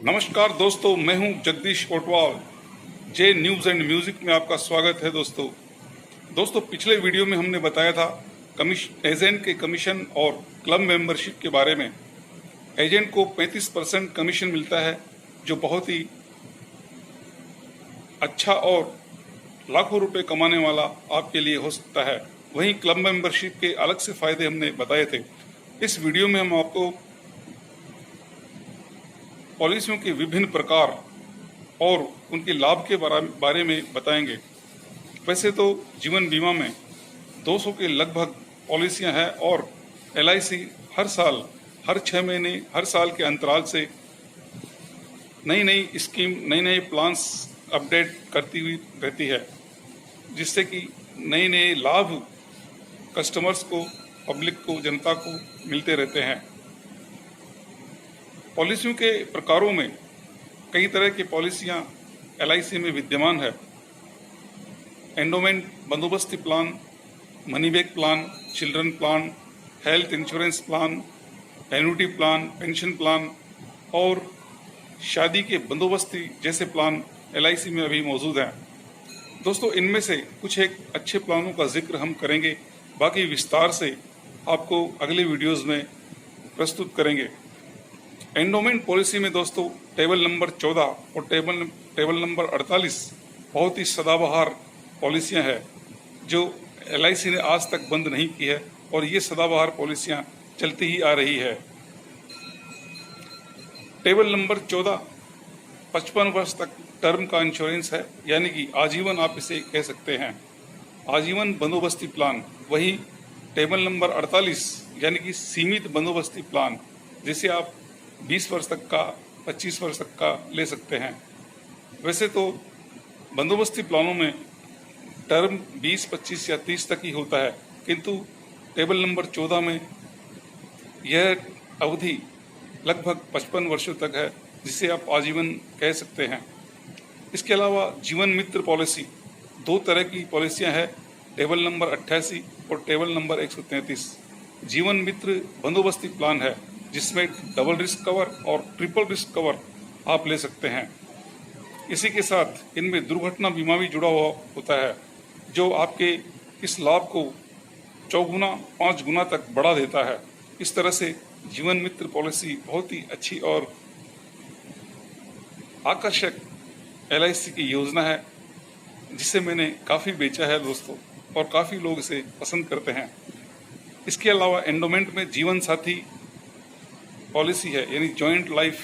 नमस्कार दोस्तों, मैं हूं जगदीश कोटवाल। जे न्यूज़ एंड म्यूजिक में आपका स्वागत है। दोस्तों पिछले वीडियो में हमने बताया था एजेंट के कमीशन और क्लब मेंबरशिप के बारे में। एजेंट को 35% कमीशन मिलता है, जो बहुत ही अच्छा और लाखों रुपए कमाने वाला आपके लिए हो सकता है। वहीं क्लब मेंबरशिप के अलग से फायदे हमने बताए थे। इस वीडियो में हम आपको पॉलिसियों के विभिन्न प्रकार और उनके लाभ के बारे में बताएंगे। वैसे तो जीवन बीमा में 200 के लगभग पॉलिसियां हैं और LIC हर साल, हर 6 महीने, हर साल के अंतराल से नई नई स्कीम, नए नए प्लान्स अपडेट करती हुई रहती है, जिससे कि नए नए लाभ कस्टमर्स को, पब्लिक को, जनता को मिलते रहते हैं। पॉलिसियों के प्रकारों में कई तरह की पॉलिसियां LIC में विद्यमान है। एंडोमेंट बंदोबस्ती plan, money back plan, children plan, health insurance plan, annuity plan, pension plan और शादी के बंदोबस्ती जैसे प्लान LIC में अभी मौजूद हैं। दोस्तों, इनमें से कुछ एक अच्छे प्लानों का जिक्र हम करेंगे, बाकी विस्तार से आपको अगले वीडियोस में प्रस्तुत करेंगे। एंडोमेंट पॉलिसी में दोस्तों टेबल नंबर 14 और टेबल नंबर 48 बहुत ही सदाबहार पॉलिसियां हैं, जो LIC ने आज तक बंद नहीं की है और ये सदाबहार पॉलिसियां चलती ही आ रही है। टेबल नंबर 14 55 वर्ष तक टर्म का इंश्योरेंस है, यानी कि आजीवन आप इसे कह सकते हैं, आजीवन बंदोबस्ती प्लान। वही टेबल नंबर 48 यानी कि सीमित बंदोबस्ती प्लान, जिसे आप 20 वर्ष तक का, 25 वर्ष तक का ले सकते हैं। वैसे तो बंदोबस्ती प्लानों में टर्म 20, 25 या 30 तक ही होता है, किंतु टेबल नंबर 14 में यह अवधि लगभग 55 वर्षों तक है, जिसे आप आजीवन कह सकते हैं। इसके अलावा जीवन मित्र पॉलिसी, दो तरह की पॉलिसियां हैं, टेबल नंबर 88 और टेबल नंबर 133। जीवन मित्र बंदोबस्ती प्लान है, जिसमें डबल रिस्क कवर और ट्रिपल रिस्क कवर आप ले सकते हैं। इसी के साथ इनमें दुर्घटना बीमा भी जुड़ा हुआ होता है, जो आपके इस लाभ को 4 गुना, 5 गुना तक बढ़ा देता है। इस तरह से जीवन मित्र पॉलिसी बहुत ही अच्छी और आकर्षक LIC की योजना है, जिसे मैंने काफ़ी बेचा है दोस्तों, और काफ़ी लोग इसे पसंद करते हैं। इसके अलावा एंडोमेंट में जीवन साथी पॉलिसी है, यानी जॉइंट लाइफ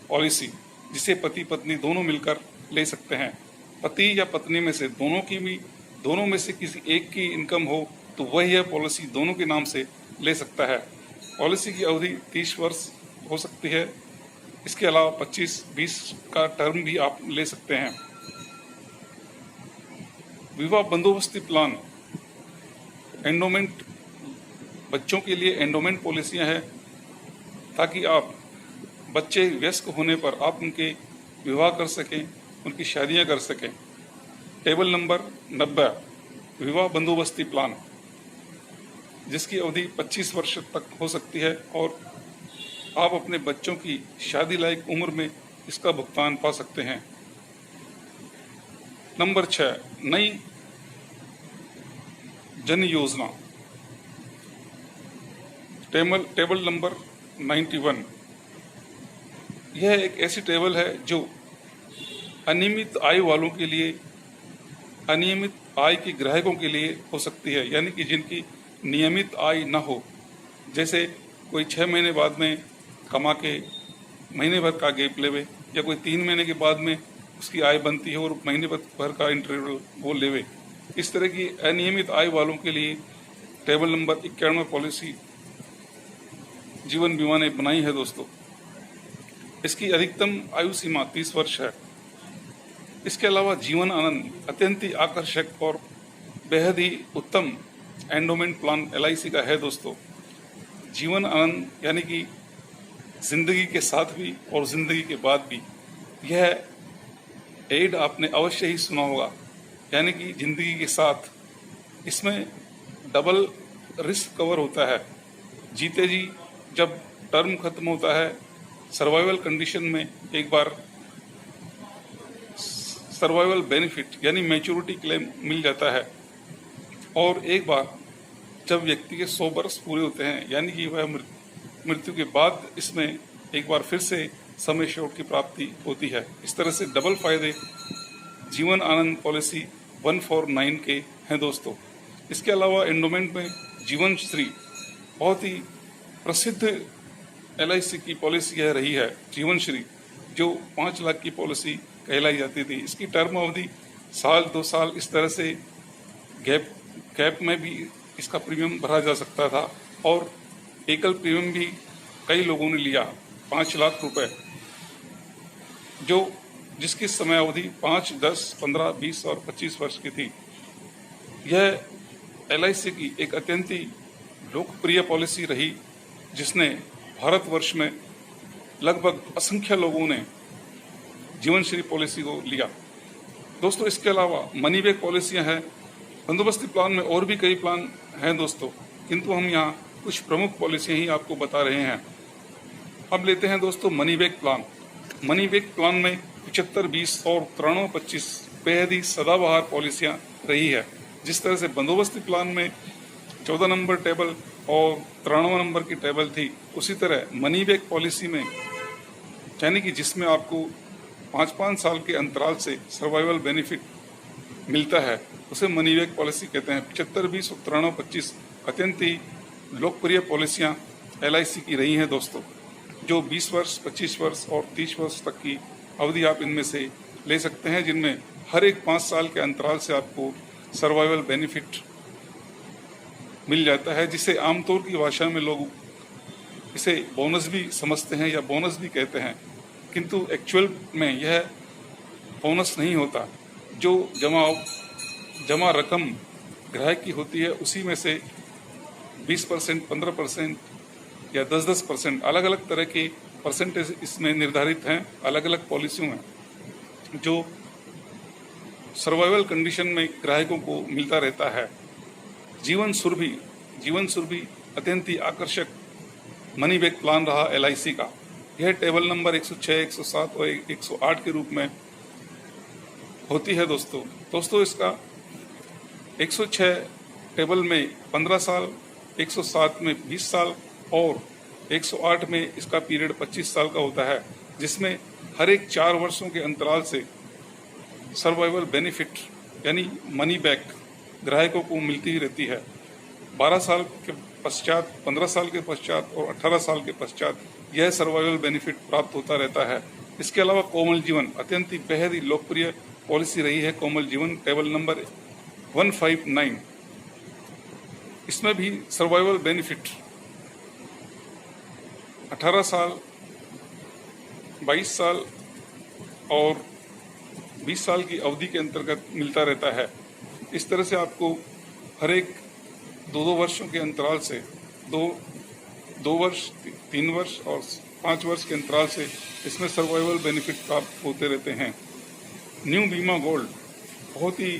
पॉलिसी, जिसे पति पत्नी दोनों मिलकर ले सकते हैं। पति या पत्नी में से दोनों में से किसी एक की इनकम हो तो वह यह पॉलिसी दोनों के नाम से ले सकता है। पॉलिसी की अवधि 30 वर्ष हो सकती है। इसके अलावा 25-20 का टर्म भी आप ले सकते हैं। विवाह बंदोबस्ती प्लान, एंडोमेंट बच्चों के लिए एंडोमेंट पॉलिसियां हैं, ताकि आप बच्चे वयस्क होने पर आप उनके विवाह कर सकें, उनकी शादियां कर सकें। टेबल नंबर 90 विवाह बंदोबस्ती प्लान, जिसकी अवधि 25 वर्ष तक हो सकती है और आप अपने बच्चों की शादी लायक उम्र में इसका भुगतान पा सकते हैं। नंबर 6 नई जन योजना, टेबल नंबर 91। यह एक ऐसी टेबल है जो अनियमित आय वालों के लिए, अनियमित आय के ग्राहकों के लिए हो सकती है, यानी कि जिनकी नियमित आय न हो। जैसे कोई 6 महीने बाद में कमा के महीने भर का गैप लेवे, या कोई 3 महीने के बाद में उसकी आय बनती है और महीने भर का इंटरवल वो लेवे। इस तरह की अनियमित आय वालों के लिए टेबल नंबर 91 पॉलिसी जीवन बीमा ने बनाई है दोस्तों। इसकी अधिकतम आयु सीमा 30 वर्ष है। इसके अलावा जीवन आनंद अत्यंत ही आकर्षक और बेहद ही उत्तम एंडोमेंट प्लान LIC का है दोस्तों। जीवन आनंद यानी कि जिंदगी के साथ भी और जिंदगी के बाद भी। यह एड आपने अवश्य ही सुना होगा, यानी कि जिंदगी के साथ इसमें डबल रिस्क कवर होता है। जीते जी जब टर्म खत्म होता है सर्वाइवल कंडीशन में एक बार सर्वाइवल बेनिफिट यानी मैच्योरिटी क्लेम मिल जाता है, और एक बार जब व्यक्ति के 100 वर्ष पूरे होते हैं यानी कि वह मृत्यु के बाद इसमें एक बार फिर से सम एश्योर्ड की प्राप्ति होती है। इस तरह से डबल फायदे जीवन आनंद पॉलिसी 149 के हैं दोस्तों। इसके अलावा एंडोमेंट में जीवन श्री बहुत ही प्रसिद्ध LIC की पॉलिसी यह रही है, जीवन श्री, जो 5 लाख की पॉलिसी कहलाई जाती थी। इसकी टर्म अवधि साल 2 साल इस तरह से गैप में भी इसका प्रीमियम भरा जा सकता था, और एकल प्रीमियम भी कई लोगों ने लिया 5 लाख रुपए, जिसकी समय अवधि 5, 10, 15, 20 और 25 वर्ष की थी। यह LIC की एक अत्यंत ही लोकप्रिय पॉलिसी रही, जिसने भारतवर्ष में लगभग असंख्य लोगों ने जीवनश्री पॉलिसी को लिया। दोस्तों, इसके अलावा मनी बैक पॉलिसियां हैं। बंदोबस्ती प्लान में और भी कई प्लान हैं दोस्तों, किंतु हम यहाँ कुछ प्रमुख पॉलिसियां ही आपको बता रहे हैं। अब लेते हैं दोस्तों money back plan. Money back plan में 75, 20 और 93, 25 बेहद ही सदाबहार पॉलिसियां रही है। जिस तरह से बंदोबस्ती प्लान में 14 नंबर टेबल और 93 नंबर की टेबल थी, उसी तरह मनी बैक पॉलिसी में, यानी कि जिसमें आपको 5-5 साल के अंतराल से सर्वाइवल बेनिफिट मिलता है, उसे मनी बैक पॉलिसी कहते हैं। 75, 20 और 93, 25 अत्यंत ही लोकप्रिय पॉलिसियां LIC की रही हैं दोस्तों, जो 20 वर्ष, 25 वर्ष और 30 वर्ष तक की अवधि आप इनमें से ले सकते हैं, जिनमें हर एक 5 साल के अंतराल से आपको सर्वाइवल बेनिफिट मिल जाता है, जिसे आमतौर की भाषा में लोग इसे बोनस भी समझते हैं या बोनस भी कहते हैं, किंतु एक्चुअल में यह बोनस नहीं होता। जो जमा रकम ग्राहक की होती है, उसी में से 20%, 15% या 10% अलग अलग तरह के परसेंटेज इसमें निर्धारित हैं अलग अलग पॉलिसियों में, जो सर्वाइवल कंडीशन में ग्राहकों को मिलता रहता है। जीवन सुरभि अत्यंत ही आकर्षक मनी बैक प्लान रहा LIC का। यह टेबल नंबर 106, 107 और 108 के रूप में होती है दोस्तों। इसका 106 टेबल में 15 साल, 107 में 20 साल और 108 में इसका पीरियड 25 साल का होता है, जिसमें हर एक 4 वर्षों के अंतराल से सर्वाइवल बेनिफिट यानी मनी बैक ग्राहकों को मिलती ही रहती है। 12 साल के पश्चात, 15 साल के पश्चात और 18 साल के पश्चात यह सर्वाइवल बेनिफिट प्राप्त होता रहता है। इसके अलावा कोमल जीवन अत्यंत ही बेहद ही लोकप्रिय पॉलिसी रही है। कोमल जीवन टेबल नंबर 159, इसमें भी सर्वाइवल बेनिफिट 18 साल, 22 साल और 20 साल की अवधि के अंतर्गत मिलता रहता है। इस तरह से आपको हर एक 2-2 वर्षों के अंतराल से 2 वर्ष, 3 वर्ष और 5 वर्ष के अंतराल से इसमें सर्वाइवल बेनिफिट प्राप्त होते रहते हैं। न्यू बीमा गोल्ड बहुत ही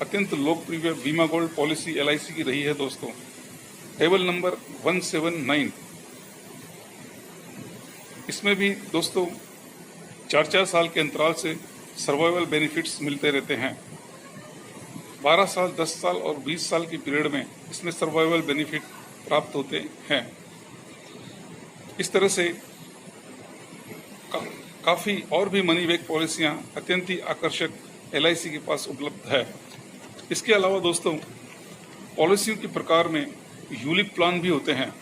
अत्यंत लोकप्रिय बीमा गोल्ड पॉलिसी LIC की रही है दोस्तों। टेबल नंबर 179, इसमें भी दोस्तों 4-4 साल के अंतराल से सर्वाइवल बेनिफिट्स मिलते रहते हैं। 12 साल, 10 साल और 20 साल की पीरियड में इसमें सर्वाइवल बेनिफिट प्राप्त होते हैं। इस तरह से काफ़ी और भी मनी बैक पॉलिसियां अत्यंत ही आकर्षक LIC के पास उपलब्ध है। इसके अलावा दोस्तों पॉलिसियों के प्रकार में यूलिप प्लान भी होते हैं।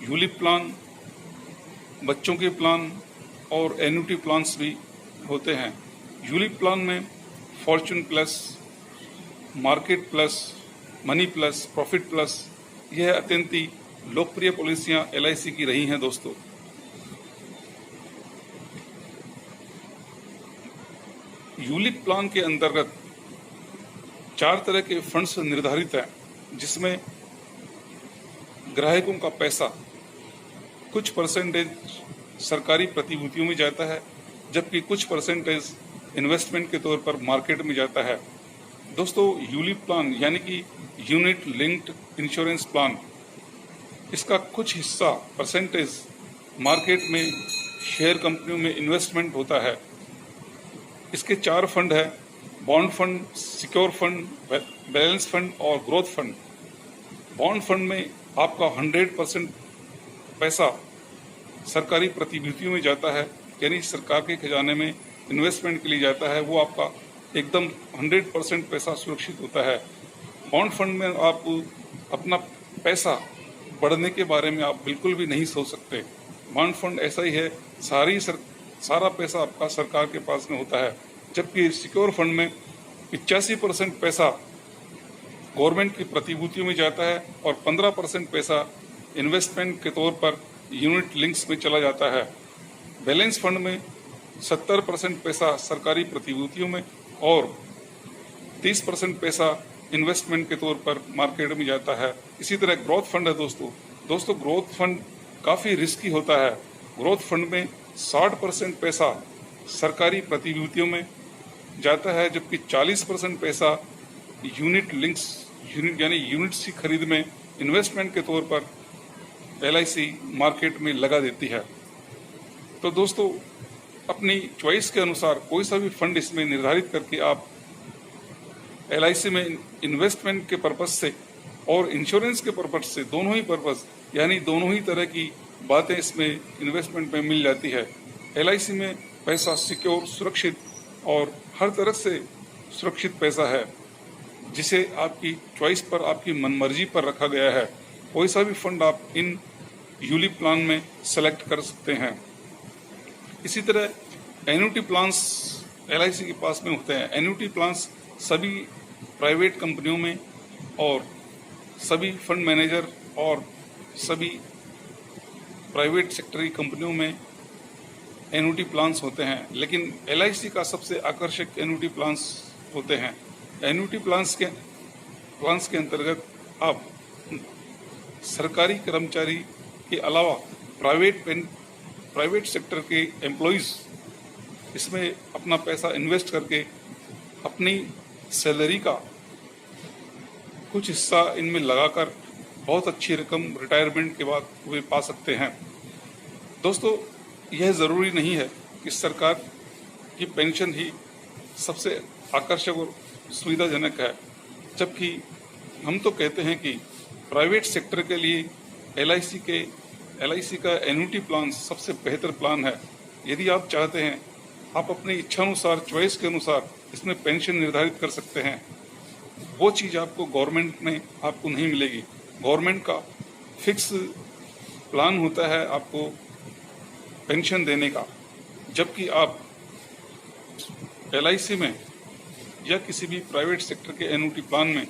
यूलिप प्लान, बच्चों के प्लान और एन्युटी प्लान्स भी होते हैं। यूलिप प्लान में Fortune plus, market plus, money plus, profit plus, यह अत्यंत ही लोकप्रिय पॉलिसियां LIC की रही हैं दोस्तों। यूलिप प्लान के अंतर्गत 4 तरह के फंड्स निर्धारित हैं, जिसमें ग्राहकों का पैसा कुछ परसेंटेज सरकारी प्रतिभूतियों में जाता है, जबकि कुछ परसेंटेज इन्वेस्टमेंट के तौर पर मार्केट में जाता है। दोस्तों यूलिप प्लान यानी कि यूनिट लिंक्ड इंश्योरेंस प्लान, इसका कुछ हिस्सा परसेंटेज मार्केट में शेयर कंपनियों में इन्वेस्टमेंट होता है। इसके 4 फंड है: bond fund, secure fund, balance fund और ग्रोथ फंड। बॉन्ड फंड में आपका 100% पैसा सरकारी प्रतिभूतियों में जाता है, यानी सरकार के खजाने में इन्वेस्टमेंट के लिए जाता है। वो आपका एकदम 100% पैसा सुरक्षित होता है। बॉन्ड फंड में आप अपना पैसा बढ़ने के बारे में आप बिल्कुल भी नहीं सोच सकते। बॉन्ड फंड ऐसा ही है, सारा पैसा आपका सरकार के पास में होता है। जबकि सिक्योर फंड में 85% पैसा गवर्नमेंट की प्रतिभूतियों में जाता है और 15% पैसा इन्वेस्टमेंट के तौर पर यूनिट लिंक्स में चला जाता है। बैलेंस फंड में 70% पैसा सरकारी प्रतिभूतियों में और 30% पैसा इन्वेस्टमेंट के तौर पर मार्केट में जाता है। इसी तरह ग्रोथ फंड है दोस्तों ग्रोथ फंड काफ़ी रिस्की होता है। ग्रोथ फंड में 60% पैसा सरकारी प्रतिभूतियों में जाता है, जबकि 40% पैसा यूनिट लिंक्स यानी यूनिट्स की खरीद में इन्वेस्टमेंट के तौर पर LIC मार्केट में लगा देती है। तो दोस्तों, अपनी चॉइस के अनुसार कोई सा भी फंड इसमें निर्धारित करके आप LIC में इन्वेस्टमेंट के पर्पज से और इंश्योरेंस के पर्पज से, दोनों ही पर्पज यानी दोनों ही तरह की बातें इसमें इन्वेस्टमेंट में मिल जाती है। LIC में पैसा सिक्योर, सुरक्षित और हर तरह से सुरक्षित पैसा है, जिसे आपकी चॉइस पर, आपकी मनमर्जी पर रखा गया है। कोई सा भी फंड आप इन यूलिप प्लान में सेलेक्ट कर सकते हैं। इसी तरह एन्युटी प्लान्स LIC के पास में होते हैं। एन्युटी प्लान्स सभी प्राइवेट कंपनियों में और सभी फंड मैनेजर और सभी प्राइवेट सेक्टर की कंपनियों में एन्युटी प्लान्स होते हैं, लेकिन LIC का सबसे आकर्षक एन्युटी प्लान्स होते हैं। एन्युटी प्लान्स के अंतर्गत आप सरकारी कर्मचारी के अलावा प्राइवेट सेक्टर के एम्प्लॉइज इसमें अपना पैसा इन्वेस्ट करके अपनी सैलरी का कुछ हिस्सा इनमें लगाकर बहुत अच्छी रकम रिटायरमेंट के बाद वे पा सकते हैं। दोस्तों, यह ज़रूरी नहीं है कि सरकार की पेंशन ही सबसे आकर्षक और सुविधाजनक है, जबकि हम तो कहते हैं कि प्राइवेट सेक्टर के लिए LIC का एन्युटी प्लान सबसे बेहतर प्लान है। यदि आप चाहते हैं, आप अपनी इच्छानुसार, चॉइस के अनुसार इसमें पेंशन निर्धारित कर सकते हैं। वो चीज़ आपको गवर्नमेंट में आपको नहीं मिलेगी। गवर्नमेंट का फिक्स प्लान होता है आपको पेंशन देने का, जबकि आप LIC में या किसी भी प्राइवेट सेक्टर के एन्युटी प्लान में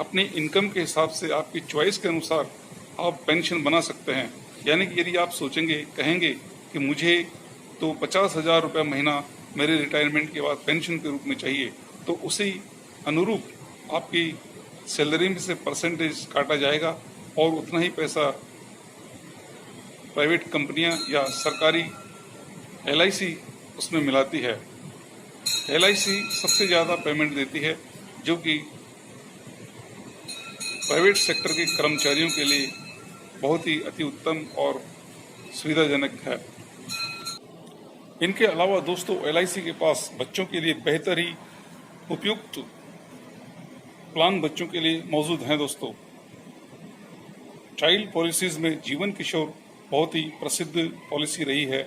अपनी इनकम के हिसाब से, आपकी चॉइस के अनुसार आप पेंशन बना सकते हैं। यानी कि यदि आप सोचेंगे, कहेंगे कि मुझे तो 50,000 रुपये महीना मेरे रिटायरमेंट के बाद पेंशन के रूप में चाहिए, तो उसी अनुरूप आपकी सैलरी में से परसेंटेज काटा जाएगा और उतना ही पैसा प्राइवेट कंपनियां या सरकारी LIC उसमें मिलाती है। LIC सबसे ज़्यादा पेमेंट देती है, जो कि प्राइवेट सेक्टर के कर्मचारियों के लिए बहुत ही अति उत्तम और सुविधाजनक है। इनके अलावा दोस्तों, LIC के पास बच्चों के लिए बेहतर ही उपयुक्त प्लान बच्चों के लिए मौजूद हैं। दोस्तों, चाइल्ड पॉलिसीज में जीवन किशोर बहुत ही प्रसिद्ध पॉलिसी रही है।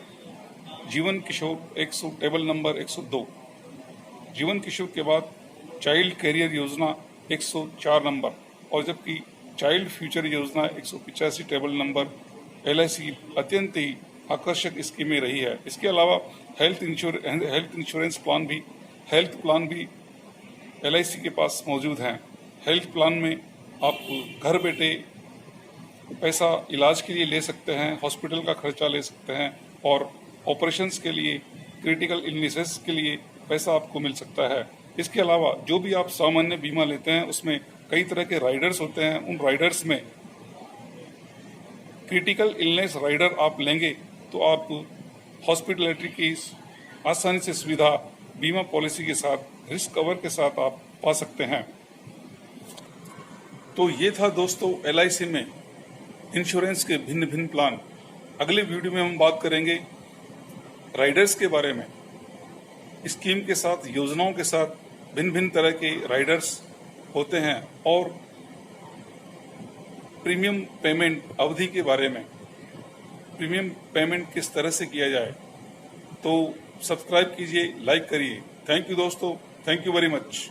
जीवन किशोर 100 टेबल नंबर 102, जीवन किशोर के बाद चाइल्ड कैरियर योजना 104 नंबर, और जबकि चाइल्ड फ्यूचर योजना 185 टेबल नंबर LIC की अत्यंत ही आकर्षक स्कीमें रही है। इसके अलावा हेल्थ इंश्योरेंस प्लान भी LIC के पास मौजूद हैं। हेल्थ प्लान में आप घर बैठे पैसा इलाज के लिए ले सकते हैं, हॉस्पिटल का खर्चा ले सकते हैं, और ऑपरेशंस के लिए, क्रिटिकल इलनेसेस के लिए पैसा आपको मिल सकता है। इसके अलावा जो भी आप सामान्य बीमा लेते हैं, उसमें कई तरह के राइडर्स होते हैं। उन राइडर्स में क्रिटिकल इलनेस राइडर आप लेंगे तो आप हॉस्पिटलिटी की आसानी से सुविधा बीमा पॉलिसी के साथ, रिस्क कवर के साथ आप पा सकते हैं। तो ये था दोस्तों LIC में इंश्योरेंस के भिन्न भिन्न प्लान। अगले वीडियो में हम बात करेंगे राइडर्स के बारे में, स्कीम के साथ, योजनाओं के साथ भिन्न भिन्न तरह के राइडर्स होते हैं और प्रीमियम पेमेंट अवधि के बारे में, प्रीमियम पेमेंट किस तरह से किया जाए, तो सब्सक्राइब कीजिए, लाइक करिए। थैंक यू दोस्तों, थैंक यू वेरी मच।